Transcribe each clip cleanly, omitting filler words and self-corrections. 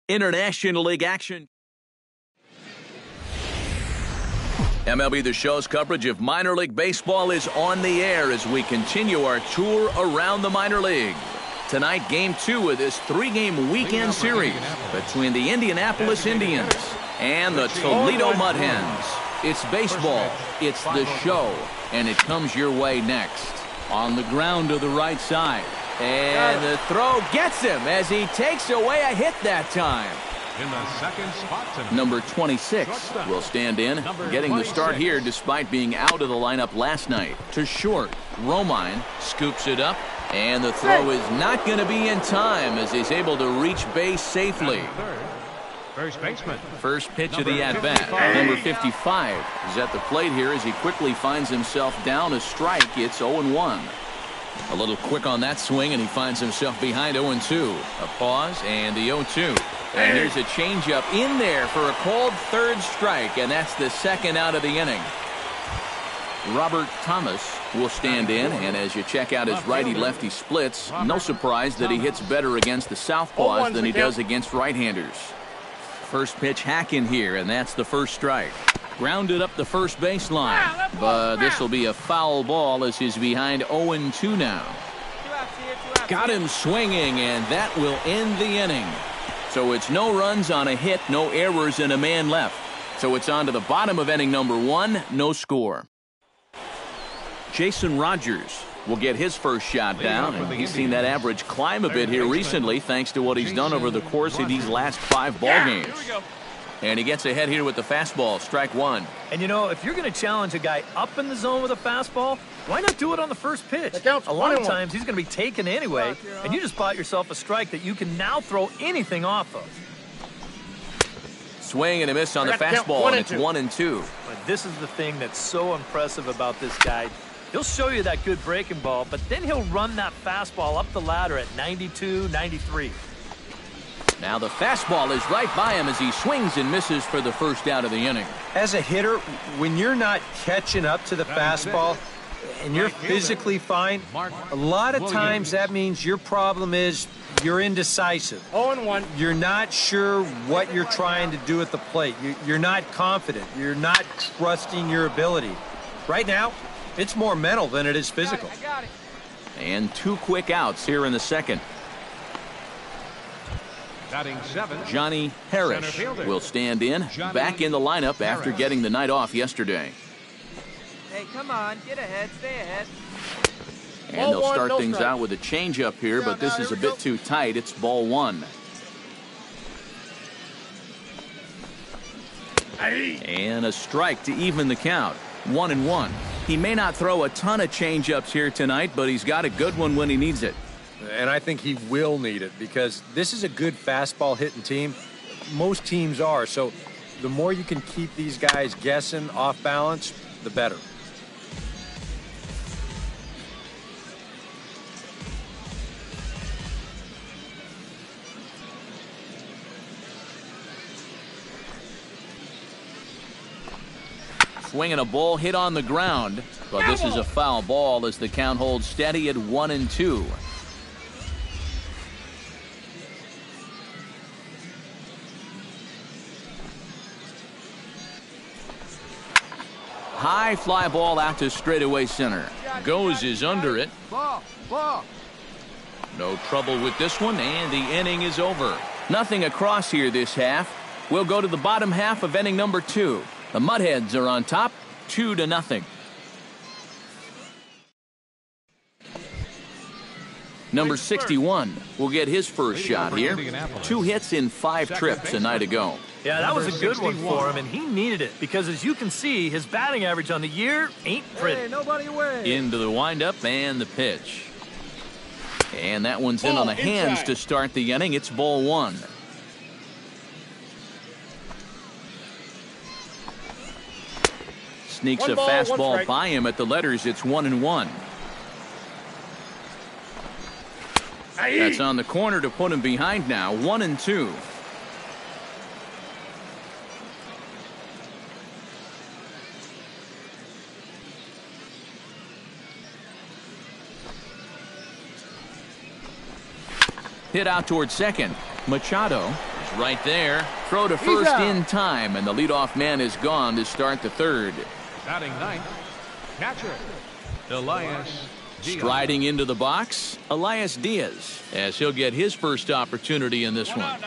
International League action. MLB The Show's coverage of minor league baseball is on the air as we continue our tour around the minor league. Tonight, Game 2 of this 3-game weekend series between the Indianapolis Indians and the Toledo Mud Hens. It's baseball, it's the show, and it comes your way next. On the ground to the right side. And the throw gets him as he takes away a hit that time. In the second spot tonight, number 26 will stand in, getting the start here despite being out of the lineup last night. To short, Romine scoops it up, and the throw is not going to be in time as he's able to reach base safely. First baseman. First pitch of the at-bat. Number 55 is at the plate here as he quickly finds himself down a strike. It's 0-1. A little quick on that swing, and he finds himself behind 0-2. A pause, and the 0-2. And here's a changeup in there for a called third strike, and that's the second out of the inning. Robert Thomas will stand in, and as you check out his righty-lefty splits, no surprise that he hits better against the southpaws than he does against right-handers. First pitch hack in here, and that's the first strike. Grounded up the first baseline, but this will be a foul ball as he's behind 0-2 now. Got him swinging, and that will end the inning. So it's no runs on a hit, no errors, and a man left. So it's on to the bottom of inning number 1, no score. Jason Rogers will get his first shot down, and he's seen that average climb a bit here recently thanks to what he's done over the course of these last 5 ball games. And he gets ahead here with the fastball, strike 1. And you know, if you're going to challenge a guy up in the zone with a fastball, why not do it on the first pitch? A lot of times he's going to be taken anyway, and you just bought yourself a strike that you can now throw anything off of. Swing and a miss on the fastball, and it's 1-2. But this is the thing that's so impressive about this guy. He'll show you that good breaking ball, but then he'll run that fastball up the ladder at 92, 93. Now the fastball is right by him as he swings and misses for the first out of the inning. As a hitter, when you're not catching up to the fastball and you're physically fine, a lot of times that means your problem is you're indecisive. 0-1. You're not sure what you're trying to do at the plate. You're not confident. You're not trusting your ability. Right now, it's more mental than it is physical. I got it. And 2 quick outs here in the second. Batting 7. Johnny Harris will stand in, back in the lineup after getting the night off yesterday. Hey, come on, get ahead, stay ahead. And they'll start things out with a changeup here, but this is a bit too tight. It's ball 1. And a strike to even the count. 1-1. He may not throw a ton of changeups here tonight, but he's got a good one when he needs it. And I think he will need it because this is a good fastball hitting team. Most teams are. So the more you can keep these guys guessing off balance, the better. Swinging a ball hit on the ground, but this is a foul ball as the count holds steady at 1-2. High fly ball out to straightaway center. Goes is under it. No trouble with this one, and the inning is over. Nothing across here this half. We'll go to the bottom half of inning number 2. The Mudheads are on top, 2-0. Number 61 will get his first shot here. 2 hits in 5 trips a night ago. Yeah, that was a good one for him, and he needed it because, as you can see, his batting average on the year ain't pretty. Hey, nobody away. Into the windup and the pitch. And that one's in on the hands to start the inning. It's ball 1. Sneaks a fastball by him at the letters. It's 1-1. That's on the corner to put him behind now. 1-2. Hit out towards second. Machado right there. Throw to first in time, and the leadoff man is gone to start the third. Batting ninth, catcher, Elias Diaz. Striding into the box, Elias Diaz, as he'll get his first opportunity in this one.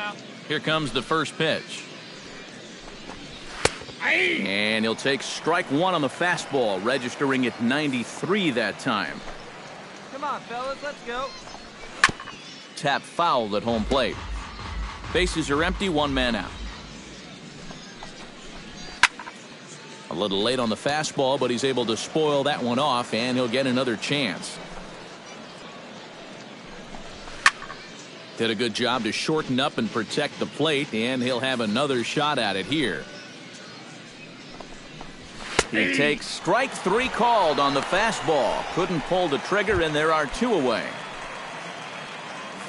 Here comes the first pitch. And he'll take strike one on the fastball, registering at 93 that time. Come on, fellas, let's go. Tap fouled at home plate. Bases are empty, one man out. A little late on the fastball, but he's able to spoil that one off, and he'll get another chance. Did a good job to shorten up and protect the plate, and he'll have another shot at it here. He takes strike three called on the fastball. Couldn't pull the trigger, and there are two away.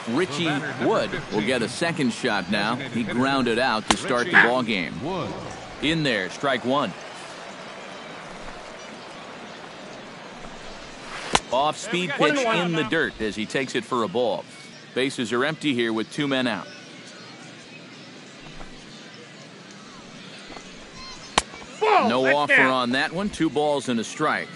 Richie Wood will get a second shot now. He grounded out to start the ball game. In there, strike one. Off-speed pitch in the dirt as he takes it for a ball. Bases are empty here with two men out. No offer on that one. 2 balls and a strike.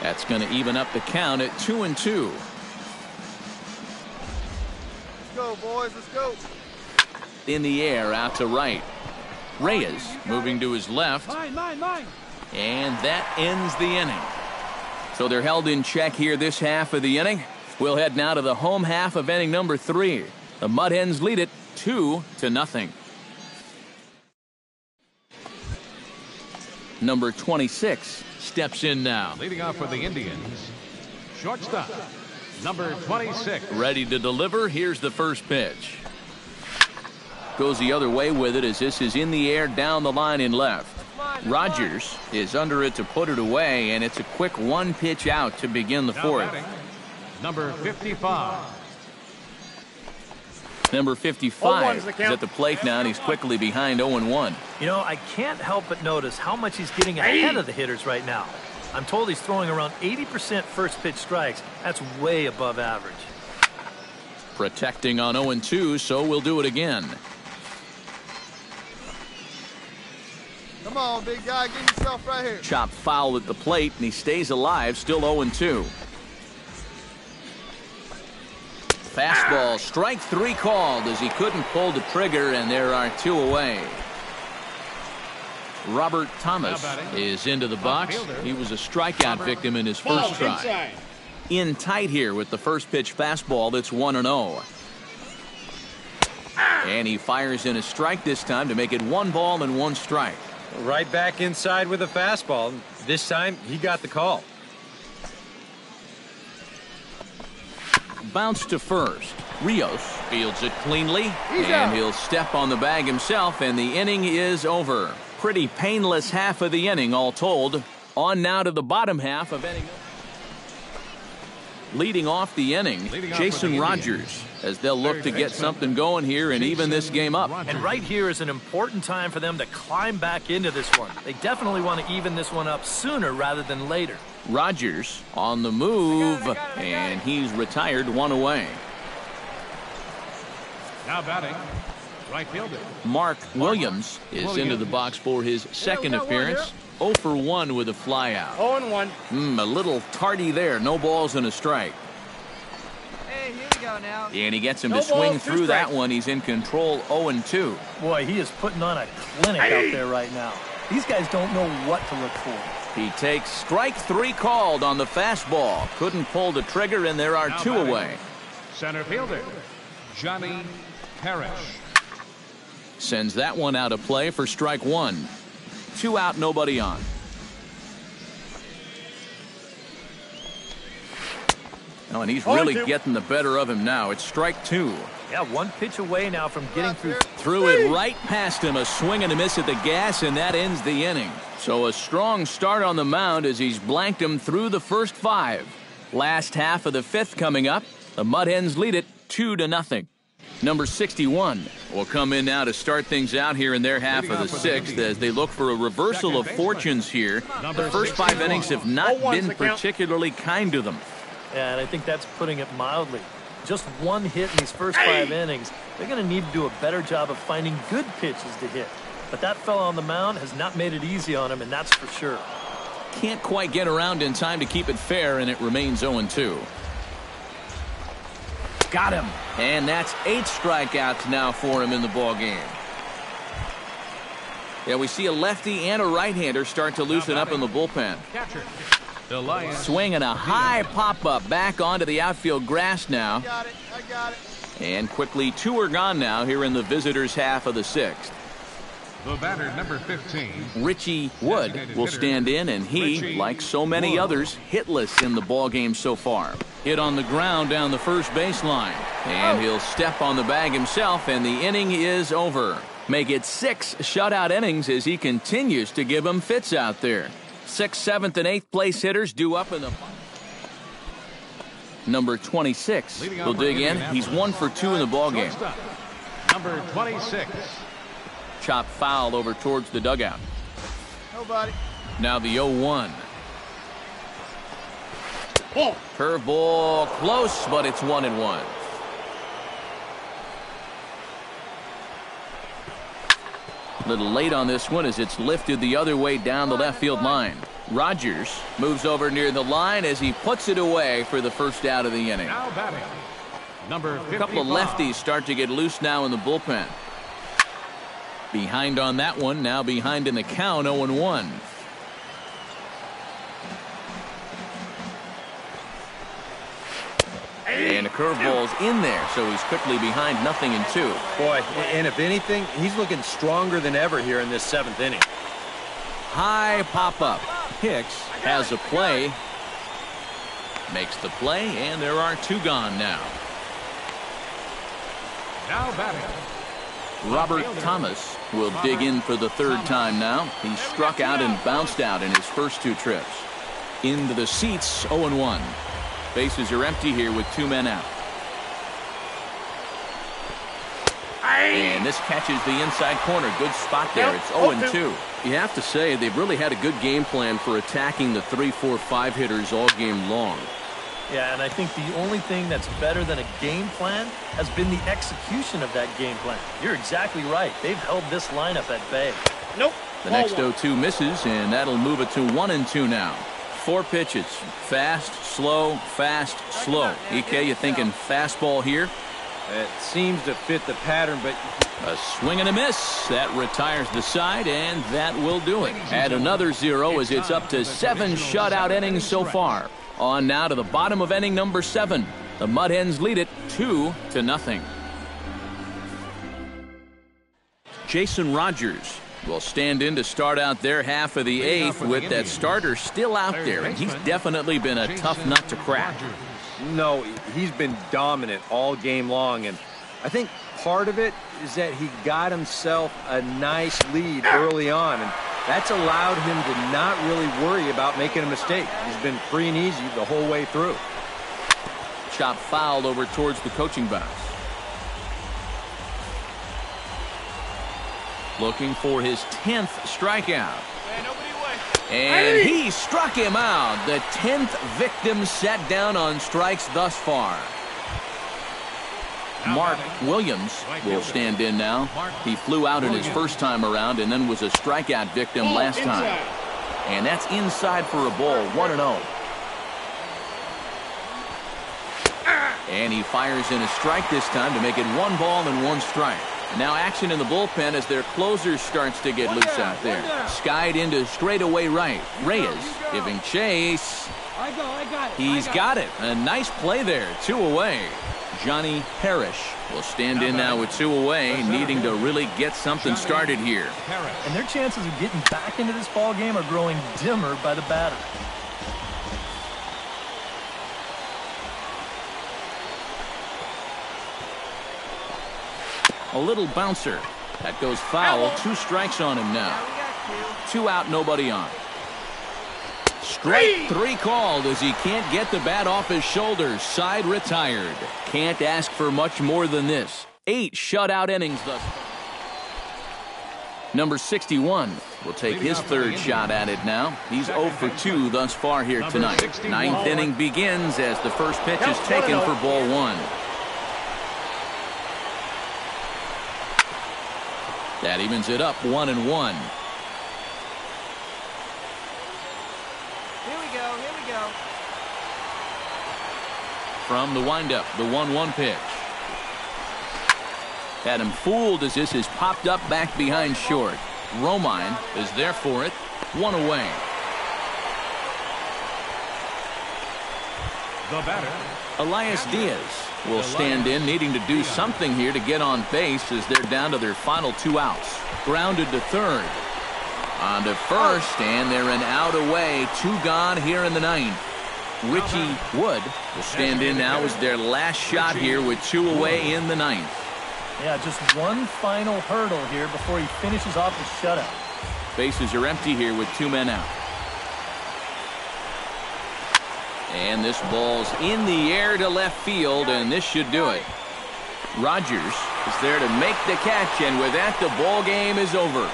That's going to even up the count at 2-2. Let's go, boys. Let's go. In the air, out to right. Reyes moving to his left. And that ends the inning. So they're held in check here this half of the inning. We'll head now to the home half of inning number 3. The Mud Hens lead it 2-0. Number 26 steps in now. Leading off for the Indians, shortstop, number 26. Ready to deliver. Here's the first pitch. Goes the other way with it as this is in the air down the line in left. Rogers is under it to put it away, and it's a quick one pitch out to begin the fourth. Number 55. Number 55 is at the plate now, and he's quickly behind 0-1. You know, I can't help but notice how much he's getting ahead of the hitters right now. I'm told he's throwing around 80% first pitch strikes. That's way above average. Protecting on 0-2, so we'll do it again. Come on, big guy. Get yourself right here. Chop foul at the plate, and he stays alive, still 0-2. Fastball, strike 3 called as he couldn't pull the trigger, and there are 2 away. Robert Thomas is into the box. He was a strikeout victim in his first try. In tight here with the first pitch fastball that's 1-0. And he fires in a strike this time to make it 1 ball and 1 strike. Right back inside with a fastball. This time he got the call. Bounce to first. Rios fields it cleanly, and he'll step on the bag himself, and the inning is over. Pretty painless half of the inning, all told. On now to the bottom half of inning. Leading off the inning, Jason Rogers, as they'll look to get something going here and even this game up. And right here is an important time for them to climb back into this one. They definitely want to even this one up sooner rather than later. Rogers on the move, and he's retired 1 away. Now batting, right fielder. Mark Williams is into the box for his second appearance. 0 for 1 with a flyout. 0-1. A little tardy there. No balls and a strike. Hey, here we go now. And he gets him to swing through that one. He's in control 0-2. Boy, he is putting on a clinic out there right now. These guys don't know what to look for. He takes strike 3 called on the fastball. Couldn't pull the trigger, and there are 2 away. Center fielder, Johnny Parrish. Sends that one out of play for strike 1. 2 out, nobody on. Oh, and he's really getting the better of him now. It's strike 2. Yeah, 1 pitch away now from getting through. Threw it right past him. A swing and a miss at the gas, and that ends the inning. So a strong start on the mound as he's blanked him through the first 5. Last half of the 5th coming up. The Mud Hens lead it 2-0. Number 61 will come in now to start things out here in their half of the 6th as they look for a reversal of fortunes here. The first 5 innings have not been particularly kind to them. Yeah, and I think that's putting it mildly. Just one hit in these first 5 innings. They're going to need to do a better job of finding good pitches to hit. But that fella on the mound has not made it easy on him, and that's for sure. Can't quite get around in time to keep it fair, and it remains 0-2. Got him. And that's 8 strikeouts now for him in the ball game. Yeah, we see a lefty and a right-hander start to loosen up in the bullpen. Catcher, the Lions. Swinging a high pop-up back onto the outfield grass now. I got it. And quickly 2 are gone now here in the visitors' half of the 6th. The batter, number 15. Richie Wood will stand in, and he, like so many others, hitless in the ball game so far. Hit on the ground down the first baseline, and he'll step on the bag himself, and the inning is over. Make it 6 shutout innings as he continues to give them fits out there. 6th, 7th, and 8th place hitters due up in the... Number 26 will dig in. He's 1 for 2 in the ball game. Number 26. Chop foul over towards the dugout. Nobody. Now the 0-1. Curveball close, but it's 1-1. Little late on this one as it's lifted the other way down the left field line. Rogers moves over near the line as he puts it away for the first out of the inning. Now batting, number 55. A couple of lefties start to get loose now in the bullpen. Behind on that one, now behind in the count, 0-1. And a curveball's in there, so he's quickly behind 0-2. Boy, and if anything, he's looking stronger than ever here in this 7th inning. High pop-up. Hicks has a play. Makes the play, and there are 2 gone now. Now batting, Robert Thomas will dig in for the 3rd time now. He struck out and bounced out in his first 2 trips. Into the seats, 0-1. Bases are empty here with 2 men out. And this catches the inside corner. Good spot there. It's 0-2. You have to say they've really had a good game plan for attacking the 3, 4, 5 hitters all game long. Yeah, and I think the only thing that's better than a game plan has been the execution of that game plan. You're exactly right. They've held this lineup at bay. The next 0-2 misses, and that'll move it to 1-2 now. 4 pitches. Fast, slow, fast, slow. EK, you thinking fastball here? It seems to fit the pattern, but... A swing and a miss. That retires the side, and that will do it. Add another 0 as it's up to 7 shutout innings so far. On now to the bottom of inning number 7. The Mud Hens lead it 2-0. Jason Rogers will stand in to start out their half of the 8th with that starter still out there, and he's definitely been a tough nut to crack. No, he's been dominant all game long, and I think part of it is that he got himself a nice lead early on, and that's allowed him to not really worry about making a mistake. He's been free and easy the whole way through. Chop fouled over towards the coaching box. Looking for his 10th strikeout. And he struck him out. The 10th victim set down on strikes thus far. Mark Williams will stand in now. He flew out in his first time around and then was a strikeout victim last time. And that's inside for a ball, 1-0. And he fires in a strike this time to make it 1 ball and 1 strike. Now action in the bullpen as their closer starts to get loose out there. Skied into straightaway right. Reyes giving chase. He's got it. A nice play there. 2 away. Johnny Parrish will stand in now with 2 away, needing to really get something started here. And their chances of getting back into this ball game are growing dimmer by the batter. A little bouncer. That goes foul. 2 strikes on him now. 2 out, nobody on. Strike 3 called as he can't get the bat off his shoulders. Side retired. Can't ask for much more than this. 8 shutout innings thus far. Number 61 will take his third shot at it now. He's 0 for 2 thus far here tonight. Ninth inning begins as the first pitch is taken for ball 1. That evens it up 1-1. Here we go, here we go. From the windup, the 1-1 pitch. Had him fooled as this is popped up back behind short. Romine is there for it. 1 away. The batter, Elias Diaz will stand in, needing to do something here to get on base as they're down to their final 2 outs. Grounded to third. On to first, and they're an out away. 2 gone here in the 9th. Richie Wood will stand in now as their last shot here with 2 away in the 9th. Yeah, just one final hurdle here before he finishes off his shutout. Bases are empty here with 2 men out. And this ball's in the air to left field, and this should do it. Rogers is there to make the catch, and with that, the ball game is over.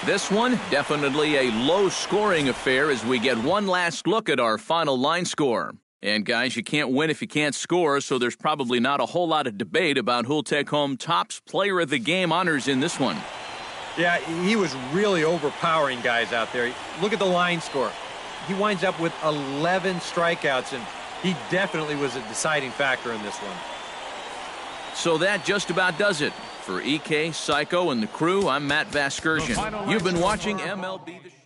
This one, definitely a low-scoring affair as we get one last look at our final line score. And, guys, you can't win if you can't score, so there's probably not a whole lot of debate about who'll take home Topps Player of the Game honors in this one. Yeah, he was really overpowering guys out there. Look at the line score. He winds up with 11 strikeouts, and he definitely was a deciding factor in this one. So that just about does it. For EK, Psycho, and the crew, I'm Matt Vasgersian. You've been watching MLB The Show.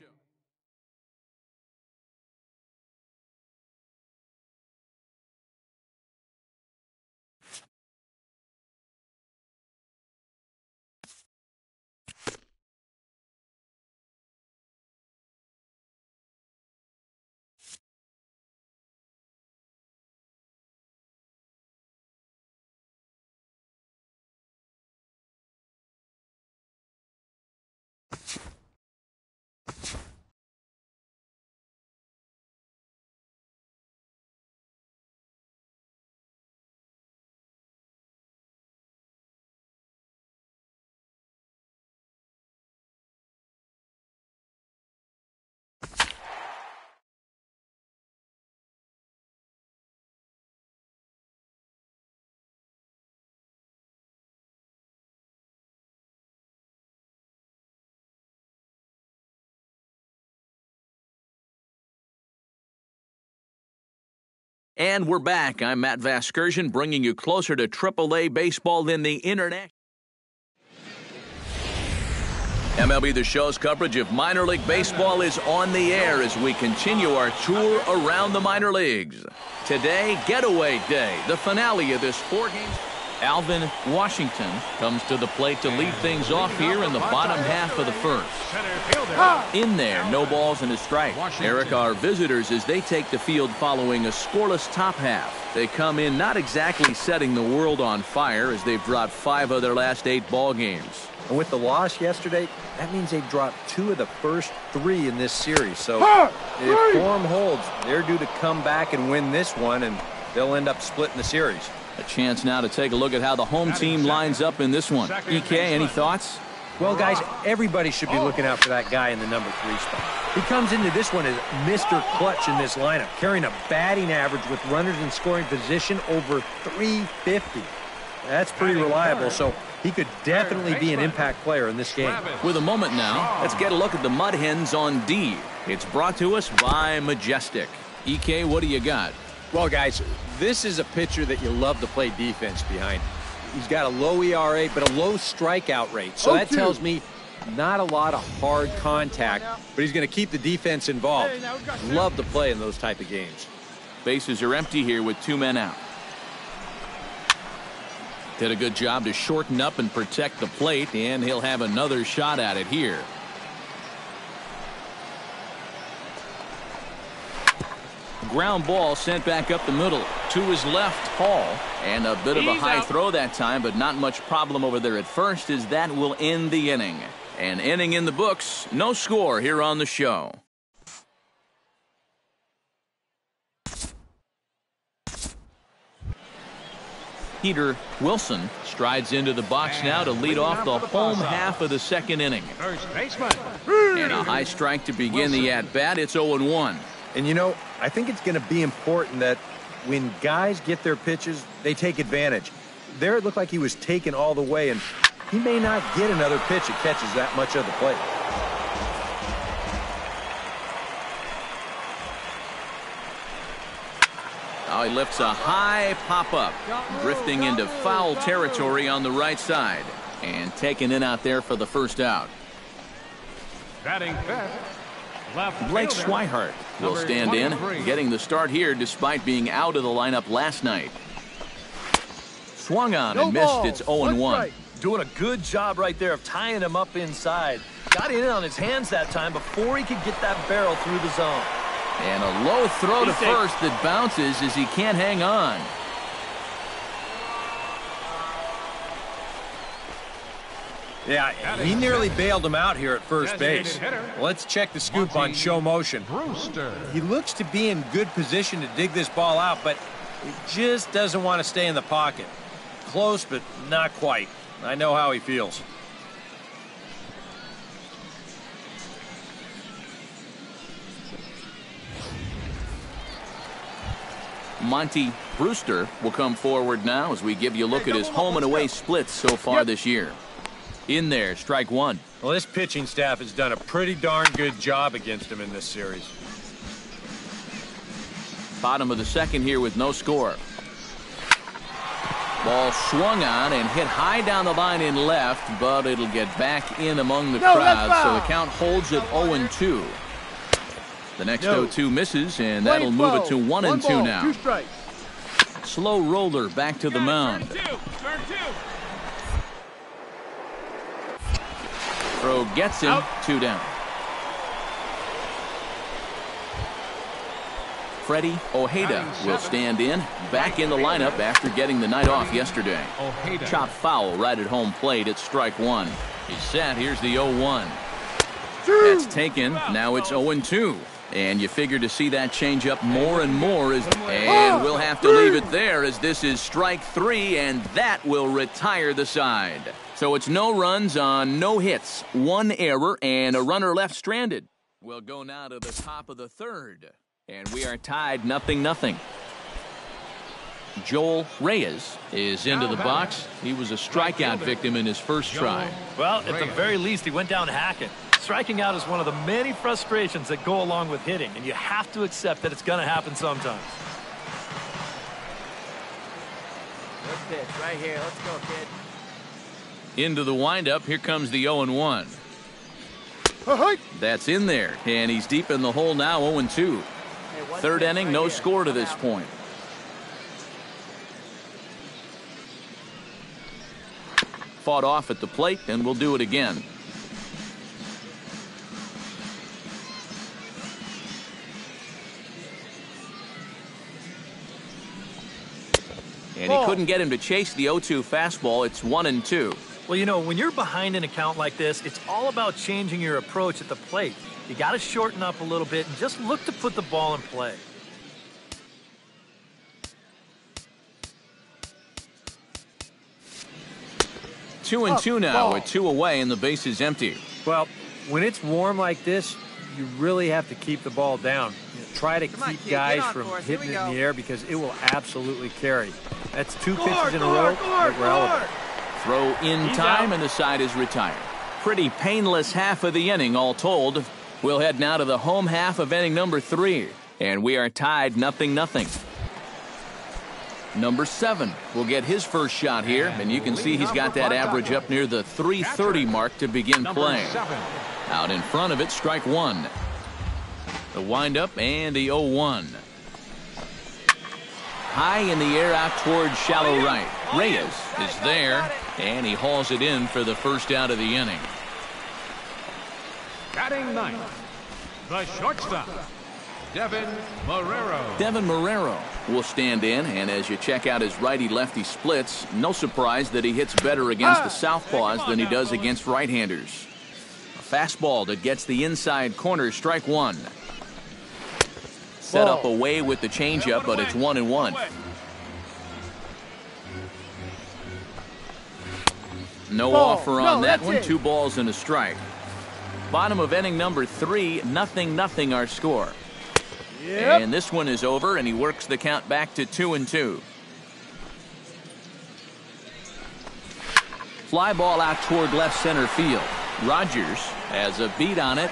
And we're back. I'm Matt Vasgersian, bringing you closer to AAA baseball than the internet. MLB The Show's coverage of minor league baseball is on the air as we continue our tour around the minor leagues. Today, Getaway Day, the finale of this 4-game. Alvin Washington comes to the plate to lead things off here in the bottom half of the first. In there, no balls and a strike. Eric, our visitors, as they take the field following a scoreless top half. They come in not exactly setting the world on fire as they've dropped 5 of their last 8 ball games. And with the loss yesterday, that means they've dropped 2 of the first 3 in this series. So if form holds, they're due to come back and win this one, and they'll end up splitting the series. A chance now to take a look at how the home team lines up in this one. EK, any thoughts? Well, guys, everybody should be looking out for that guy in the number 3 spot. He comes into this one as Mr. Clutch in this lineup, carrying a batting average with runners in scoring position over 350. That's pretty reliable, so he could definitely be an impact player in this game. With a moment now, let's get a look at the Mud Hens on D. It's brought to us by Majestic. EK, what do you got? Well, guys, this is a pitcher that you love to play defense behind. He's got a low ERA, but a low strikeout rate. So that tells me not a lot of hard contact, but he's going to keep the defense involved. Love to play in those type of games. Bases are empty here with 2 men out. Did a good job to shorten up and protect the plate, and he'll have another shot at it here. Ground ball sent back up the middle to his left, Hall, and a bit of a high throw that time, but not much problem over there at first, as that will end the inning. An inning in the books, no score here on the show. Peter Wilson strides into the box now to lead off the home half of the second inning. First baseman. And a high strike to begin the at-bat. It's 0-1. And, you know, I think it's going to be important that when guys get their pitches, they take advantage. There it looked like he was taken all the way, and he may not get another pitch that catches that much of the plate. Now he lifts a high pop-up, drifting into foul territory on the right side, and taken in out there for the first out. Batting fifth. Left Blake fielder, Swihart will number stand in, 23. getting the start here despite being out of the lineup last night. Swung on and missed. It's 0-1. Doing a good job right there of tying him up inside. Got in on his hands that time before he could get that barrel through the zone. And a low throw to first that bounces as he can't hang on. Yeah, he nearly bailed him out here at first base. Designated hitter. Let's check the scoop on show motion. Brewster. He looks to be in good position to dig this ball out, but he just doesn't want to stay in the pocket. Close, but not quite. I know how he feels. Monty Brewster will come forward now as we give you a look at his home and away splits so far this year. In there, strike one. Well, this pitching staff has done a pretty darn good job against him in this series. Bottom of the second here with no score. Ball swung on and hit high down the line in left, but it'll get back in among the crowd, so the count holds at 0-2. The next 0-2 misses, and that'll move it to 1-2 now. Slow roller back to the mound. Throw gets him, 2 down. Freddie Ojeda will stand in, back in the lineup after getting the night off yesterday. Chop foul right at home plate at strike one. He's set. Here's the 0-1. That's taken. Now it's 0-2. And you figure to see that change up more and more. And we'll have to leave it there as this is strike 3, and that will retire the side. So it's no runs on no hits, 1 error, and a runner left stranded. We'll go now to the top of the third. And we are tied 0-0. Joel Reyes is into the box. He was a strikeout victim in his first try. Well, at the very least, he went down hacking. Striking out is one of the many frustrations that go along with hitting, and you have to accept that it's going to happen sometimes. Good pitch right here. Let's go, kid. Into the windup. Here comes the 0-1. That's in there, and he's deep in the hole now, 0-2. Third inning, no score to this point. Fought off at the plate, and we'll do it again. And he couldn't get him to chase the 0-2 fastball. It's 1-2. Well, you know, when you're behind an account like this, it's all about changing your approach at the plate. You got to shorten up a little bit and just look to put the ball in play. Two and two now with 2 away and the base is empty. Well, when it's warm like this, you really have to keep the ball down. Try to keep guys from hitting it in the air because it will absolutely carry. That's 2 pitches in a row. Irrelevant. Throw in time and the side is retired. Pretty painless half of the inning all told. We'll head now to the home half of inning number 3. And we are tied 0-0. Number 7 will get his first shot here. And you can see he's got that average up near the 330 mark to begin playing. Out in front of it, strike 1. The windup and the 0-1. High in the air out towards shallow right. Reyes is there, and he hauls it in for the first out of the inning. Batting ninth, the shortstop, Devin Marrero. Devin Marrero will stand in, and as you check out his righty-lefty splits, no surprise that he hits better against the southpaws than he does against right-handers. A fastball that gets the inside corner, strike 1. Set up away with the changeup, but it's 1-1. No offer on that one. 2 balls and a strike. Bottom of inning number 3, 0-0 our score. Yep. And this one is over, and he works the count back to 2-2. Fly ball out toward left center field. Rogers has a beat on it,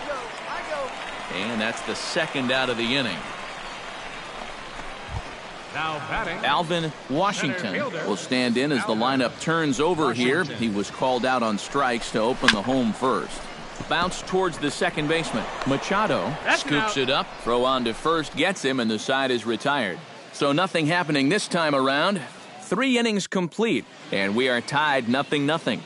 and that's the second out of the inning. Now batting, Alvin Washington will stand in as the lineup turns over here. He was called out on strikes to open the home first. Bounce towards the second baseman. Machado scoops it up. Throw on to first gets him, and the side is retired. So nothing happening this time around. 3 innings complete, and we are tied 0-0.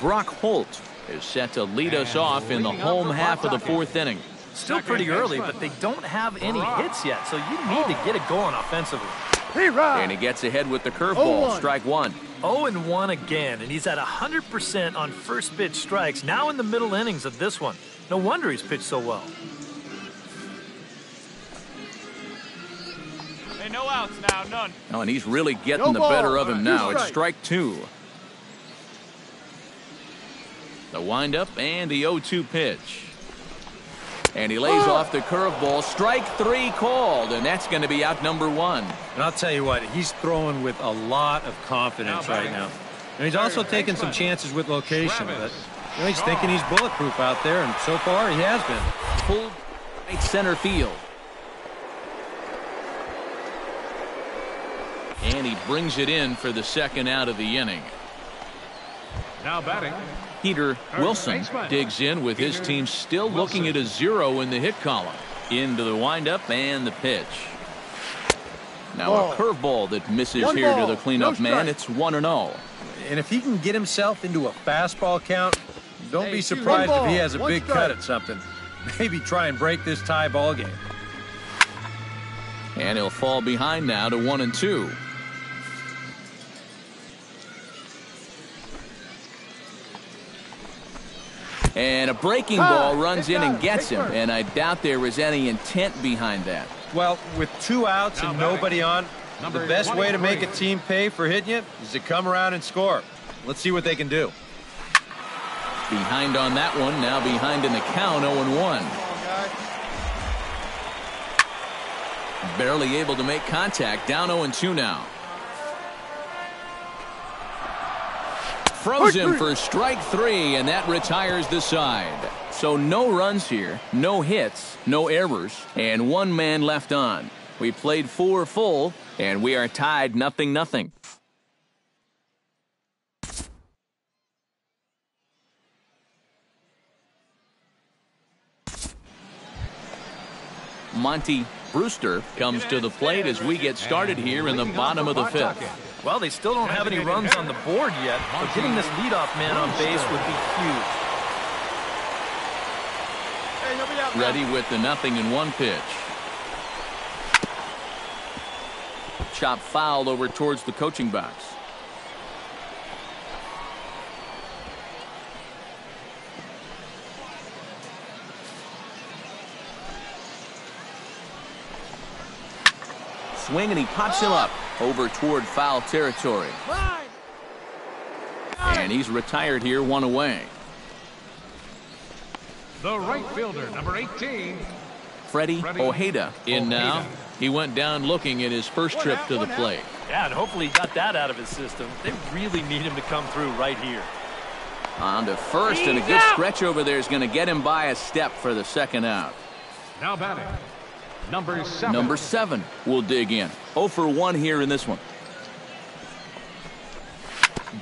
Brock Holt is set to lead us off in the home half of the 4th inning. Still pretty early, but they don't have any hits yet, so you need to get it going offensively. And he gets ahead with the curveball. Strike 1. 0-1 again, and he's at 100% on first pitch strikes, now in the middle innings of this one. No wonder he's pitched so well. Hey, no outs now, none. Oh, and he's really getting the better of him now. It's strike 2. The windup and the 0-2 pitch. And he lays off the curveball. Strike 3 called, and that's going to be out number 1. And I'll tell you what, he's throwing with a lot of confidence right now. And he's also taking some chances with location. But he's thinking he's bulletproof out there, and so far he has been. Pulled right center field. And he brings it in for the second out of the inning. now batting, Peter Wilson digs in with his team still looking at a 0 in the hit column. Into the windup and the pitch. Now a curveball that misses here to the cleanup man. It's 1-0. And if he can get himself into a fastball count, don't be surprised if he has a big cut at something. Maybe try and break this tie ball game. And he'll fall behind now to 1-2. And a breaking ball runs in and gets him. And I doubt there was any intent behind that. Well, with 2 outs and nobody on, the best way to make a team pay for hitting you is to come around and score. Let's see what they can do. Behind on that one. Now behind in the count, 0-1. Barely able to make contact. Down 0-2 now. Throws him for strike 3, and that retires the side. So no runs here, no hits, no errors, and 1 man left on. We played 4 full, and we are tied 0-0. Monty Brewster comes to the plate as we get started here in the bottom of the 5th. Well, they still don't have any runs on the board yet, but getting this leadoff man on base would be huge. Ready with the 0-1 pitch. Chop fouled over towards the coaching box. Swing, and he pops him up over toward foul territory. And he's retired here, 1 away. the right fielder, number 18. Freddie Ojeda in now. He went down looking at his first trip to the plate. Yeah, and hopefully he got that out of his system. They really need him to come through right here. On to first, and a good stretch over there is going to get him by a step for the second out. Now batting, number 7. Number 7 will dig in. 0 for 1 here in this one.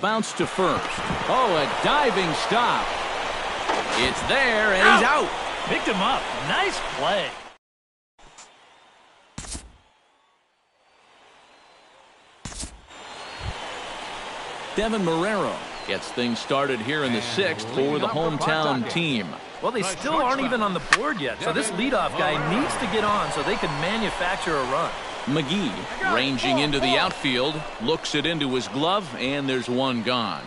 Bounce to first. Oh, a diving stop. It's there, and he's out. Picked him up. Nice play. Devin Marrero gets things started here in the 6th for the hometown team. Well, they still aren't even on the board yet, so this leadoff guy needs to get on so they can manufacture a run. McGee ranging into the outfield, looks it into his glove, and there's one gone.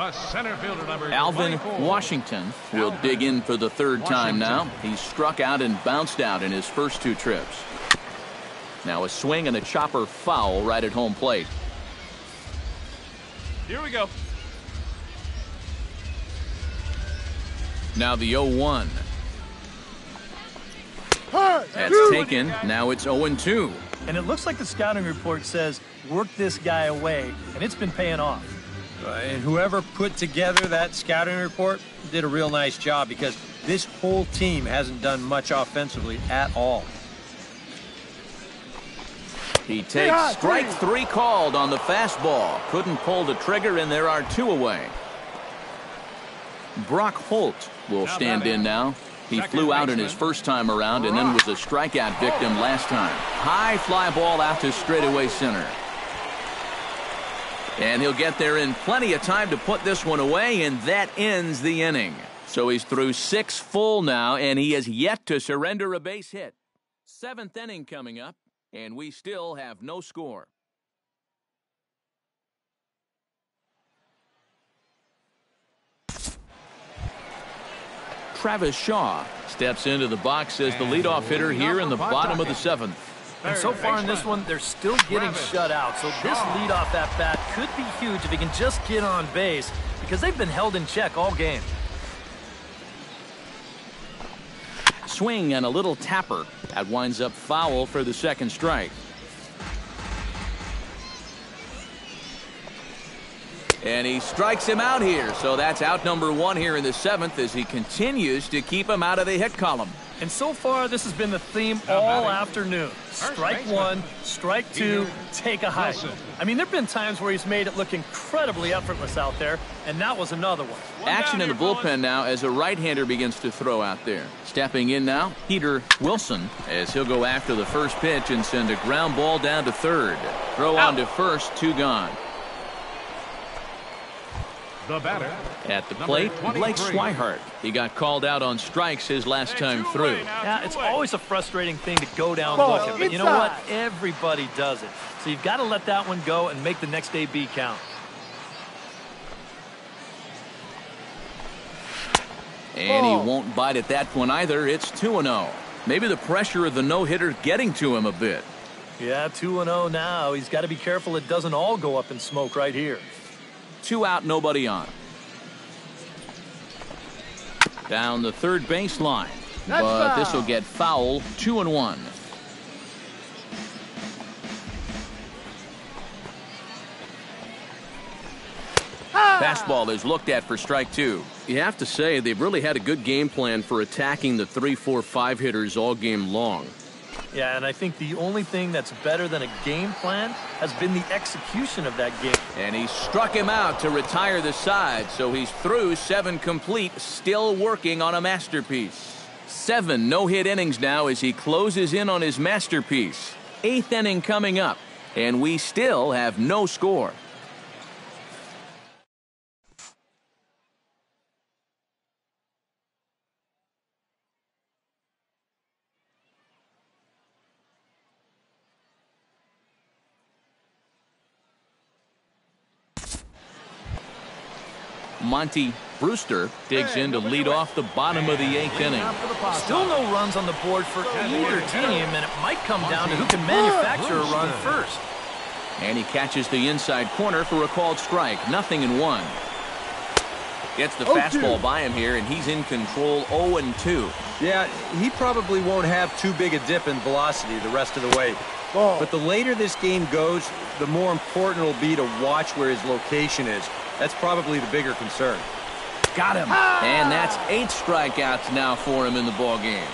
The center fielder, number Alvin 24. Washington will dig in for the third time now. He struck out and bounced out in his first 2 trips. Now a swing and a chopper foul right at home plate. Here we go. Now the 0-1. That's taken. Now it's 0-2. And it looks like the scouting report says, work this guy away, and it's been paying off. And whoever put together that scouting report did a real nice job, because this whole team hasn't done much offensively at all. He takes strike 3 called on the fastball. Couldn't pull the trigger, and there are 2 away. Brock Holt will stand in now. He flew out in his first time around and then was a strikeout victim last time. High fly ball out to straightaway center. And he'll get there in plenty of time to put this one away, and that ends the inning. So he's through 6 full now, and he has yet to surrender a base hit. 7th inning coming up, and we still have no score. Travis Shaw steps into the box as the leadoff hitter here in the bottom of the 7th. And so far in this one, they're still getting shut out. So this leadoff at bat could be huge if he can just get on base, because they've been held in check all game. Swing and a little tapper. That winds up foul for the 2nd strike. And he strikes him out here. So that's out number 1 here in the 7th as he continues to keep him out of the hit column. And so far, this has been the theme all afternoon. Strike 1, strike 2, take a hike. I mean, there have been times where he's made it look incredibly effortless out there, and that was another one. Action in the bullpen now as a right-hander begins to throw out there. Stepping in now, Peter Wilson, as he'll go after the first pitch and send a ground ball down to third. Throw on to first, 2 gone. The batter. At the plate, Blake Swihart. He got called out on strikes his last time through. Yeah, it's always a frustrating thing to go down looking, but you know what? Everybody does it. So you've got to let that one go and make the next AB count. And he won't bite at that one either. It's 2-0. Maybe the pressure of the no-hitter getting to him a bit. Yeah, 2-0 now. He's got to be careful it doesn't all go up in smoke right here. 2 out, nobody on. Down the third baseline. But this will get foul. 2-1. Fastball is looked at for strike 2. You have to say they've really had a good game plan for attacking the 3, 4, 5 hitters all game long. Yeah, and I think the only thing that's better than a game plan has been the execution of that game. And he struck him out to retire the side, so he's through 7 complete, still working on a masterpiece. 7 no-hit innings now as he closes in on his masterpiece. 8th inning coming up, and we still have no score. Monty Brewster digs in to lead off the bottom of the 8th inning. Still no runs on the board for either team, and it might come down to who can manufacture a run first. And he catches the inside corner for a called strike. 0-1. Gets the fastball by him here, and he's in control. 0-2. Yeah, he probably won't have too big a dip in velocity the rest of the way. But the later this game goes, the more important it'll be to watch where his location is. That's probably the bigger concern. Got him. And that's 8 strikeouts now for him in the ballgame.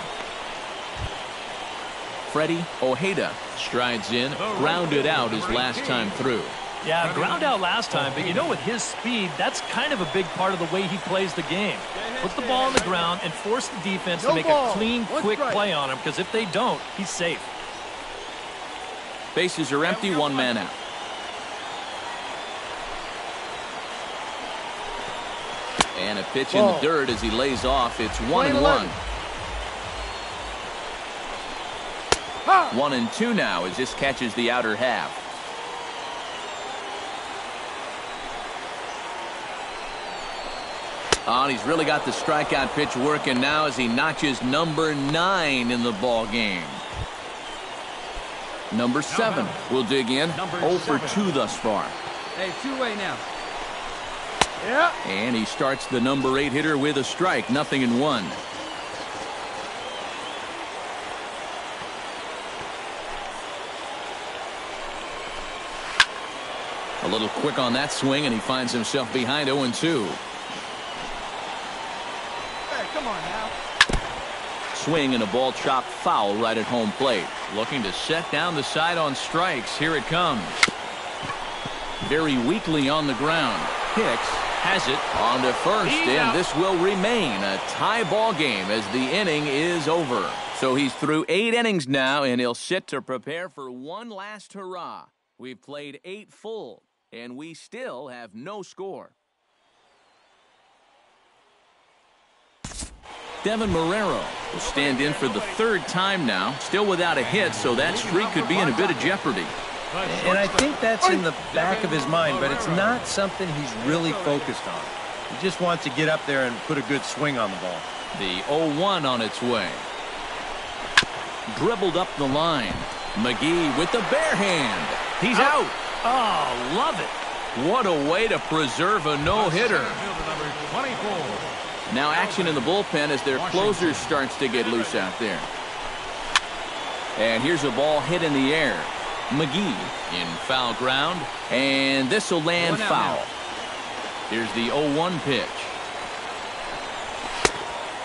Freddie Ojeda strides in, grounded out his last time through. Yeah, ground out last time, but you know, with his speed, that's kind of a big part of the way he plays the game. Put the ball on the ground and force the defense to make a clean, quick play on him, because if they don't, he's safe. Bases are empty, 1 man out. And a pitch in the dirt as he lays off. It's 1-1. 1-2 now as this catches the outer half. Oh, and he's really got the strikeout pitch working now as he notches number 9 in the ball game. Number 7 will dig in. 0 for 2 thus far. Hey, two-way now. Yeah. And he starts the number 8 hitter with a strike. 0-1. A little quick on that swing, and he finds himself behind 0-2. Hey, come on now. Swing and a ball chopped foul right at home plate. Looking to set down the side on strikes. Here it comes. Very weakly on the ground. Hicks has it on to first, and this will remain a tie ball game as the inning is over. So he's through 8 innings now, and he'll sit to prepare for one last hurrah. We've played 8 full, and we still have no score. Devin Marrero will stand in for the 3rd time now, still without a hit, so that streak could be in a bit of jeopardy. And I think that's in the back of his mind, but it's not something he's really focused on. He just wants to get up there and put a good swing on the ball. The 0-1 on its way. Dribbled up the line. McGee with the bare hand. He's out. Oh, love it. What a way to preserve a no-hitter. Number 24. Now action in the bullpen as their closer starts to get loose out there. And here's a ball hit in the air. McGee in foul ground, and this will land foul. Here's the 0-1 pitch.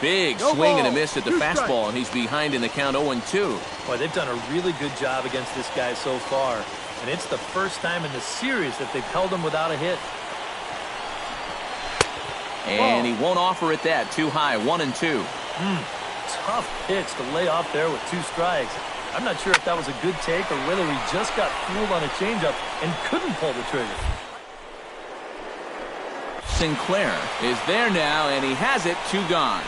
Big swing and a miss at the fastball, and he's behind in the count 0-2. Boy, they've done a really good job against this guy so far, and it's the first time in the series that they've held him without a hit. And he won't offer it that. Too high. 1-2. Tough pitch to lay off there with 2 strikes. I'm not sure if that was a good take or whether he just got fooled on a changeup and couldn't pull the trigger. Sinclair is there now, and he has it. 2 gone.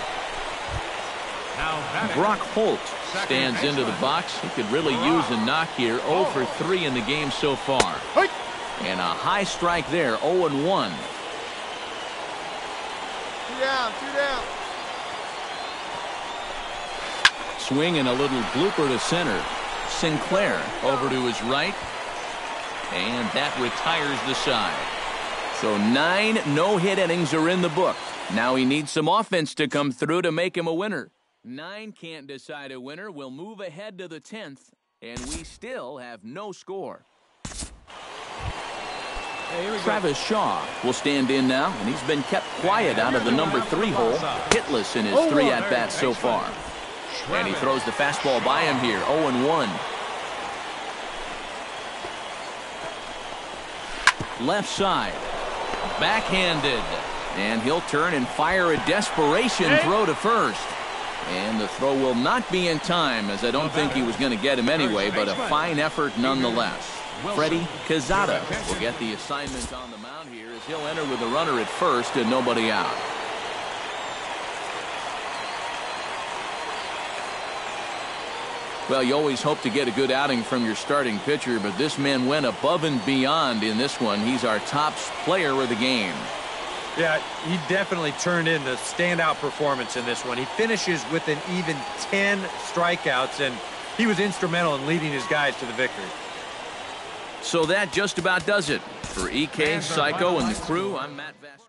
Now Brock Holt stands into the box. He could really use a knock here. 0 for 3 in the game so far. And a high strike there. 0-1. 2 down, 2 down. Swing and a little blooper to center. Sinclair over to his right. And that retires the side. So 9 no-hit innings are in the book. Now he needs some offense to come through to make him a winner. 9 can't decide a winner. We'll move ahead to the 10th, and we still have no score. Travis Shaw will stand in now, and he's been kept quiet out of the number 3 hole. Hitless in his 3 at-bats so far. And he throws the fastball by him here. 0-1. Left side. Backhanded. And he'll turn and fire a desperation throw to first. And the throw will not be in time, as I don't think he was going to get him anyway, but a fine effort nonetheless. Freddie Quezada will get the assignment on the mound here as he'll enter with a runner at first and nobody out. Well, you always hope to get a good outing from your starting pitcher, but this man went above and beyond in this one. He's our top player of the game. Yeah, he definitely turned in the standout performance in this one. He finishes with an even 10 strikeouts, and he was instrumental in leading his guys to the victory. So that just about does it. For EK, Psycho, and the crew, I'm Matt Vest.